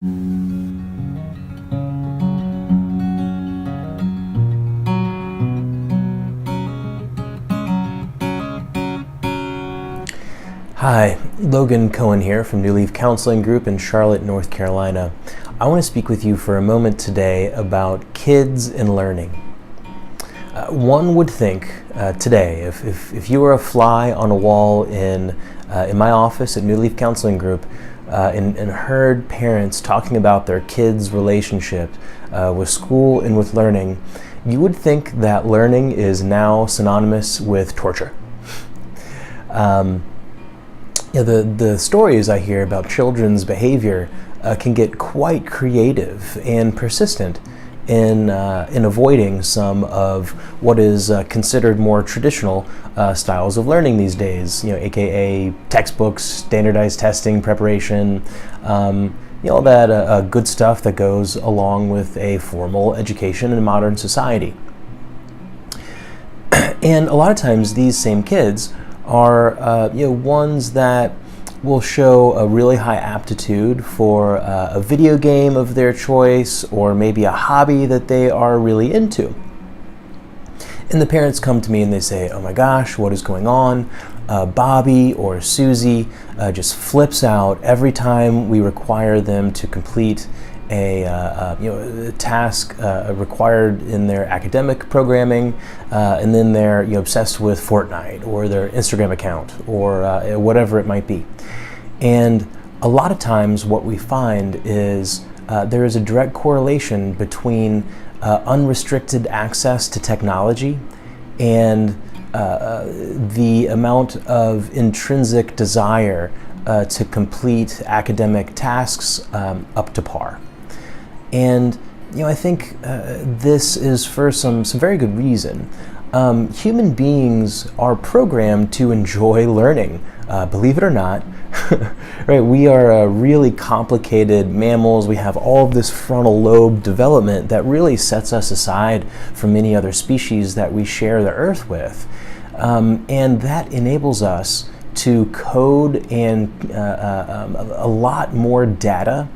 Hi, Logan Cohen here from New Leaf Counseling Group in Charlotte, North Carolina. I want to speak with you for a moment today about kids and learning. One would think today, if you were a fly on a wall in my office at New Leaf Counseling Group and heard parents talking about their kids' relationship with school and with learning, you would think that learning is now synonymous with torture. The stories I hear about children's behavior can get quite creative and persistent in avoiding some of what is considered more traditional styles of learning these days, aka textbooks, standardized testing, preparation, all that good stuff that goes along with a formal education in modern society. And a lot of times these same kids are ones that will show a really high aptitude for a video game of their choice, or maybe a hobby that they are really into. And the parents come to me and they say, "Oh my gosh, what is going on? Bobby or Susie just flips out every time we require them to complete a task required in their academic programming, and then they're obsessed with Fortnite or their Instagram account or whatever it might be." And a lot of times what we find is there is a direct correlation between unrestricted access to technology and the amount of intrinsic desire to complete academic tasks up to par. And I think this is for some very good reason. Human beings are programmed to enjoy learning, believe it or not. Right? We are really complicated mammals. We have all of this frontal lobe development that really sets us aside from many other species that we share the earth with. And that enables us to code and a lot more data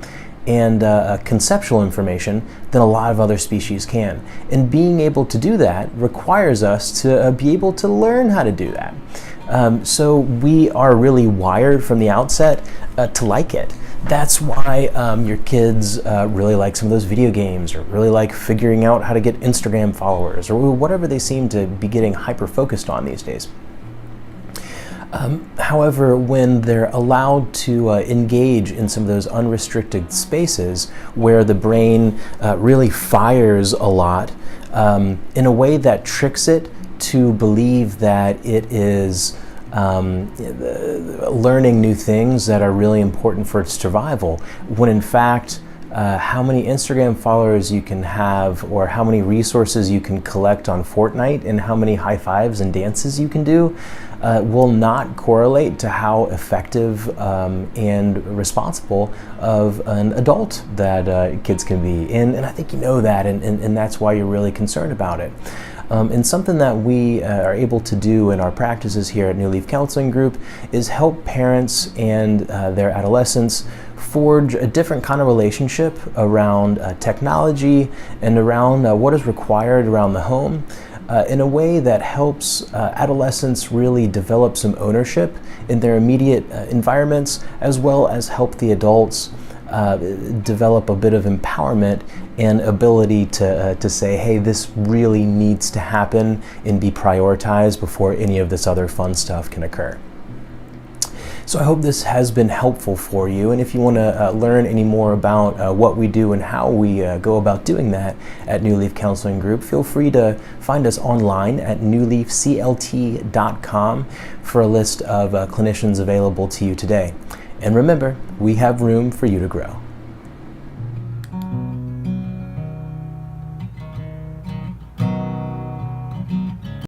and conceptual information than a lot of other species can. And being able to do that requires us to be able to learn how to do that. So we are really wired from the outset to like it. That's why your kids really like some of those video games, or really like figuring out how to get Instagram followers, or whatever they seem to be getting hyper-focused on these days. However, when they're allowed to engage in some of those unrestricted spaces where the brain really fires a lot in a way that tricks it to believe that it is learning new things that are really important for its survival, when in fact how many Instagram followers you can have, or how many resources you can collect on Fortnite, and how many high fives and dances you can do will not correlate to how effective and responsible of an adult that kids can be. And I think you know that, and that's why you're really concerned about it. And something that we are able to do in our practices here at New Leaf Counseling Group is help parents and their adolescents forge a different kind of relationship around technology and around what is required around the home in a way that helps adolescents really develop some ownership in their immediate environments, as well as help the adults develop a bit of empowerment and ability to say, hey, this really needs to happen and be prioritized before any of this other fun stuff can occur. So I hope this has been helpful for you, and if you want to learn any more about what we do and how we go about doing that at New Leaf Counseling Group, feel free to find us online at newleafclt.com for a list of clinicians available to you today. And remember, we have room for you to grow.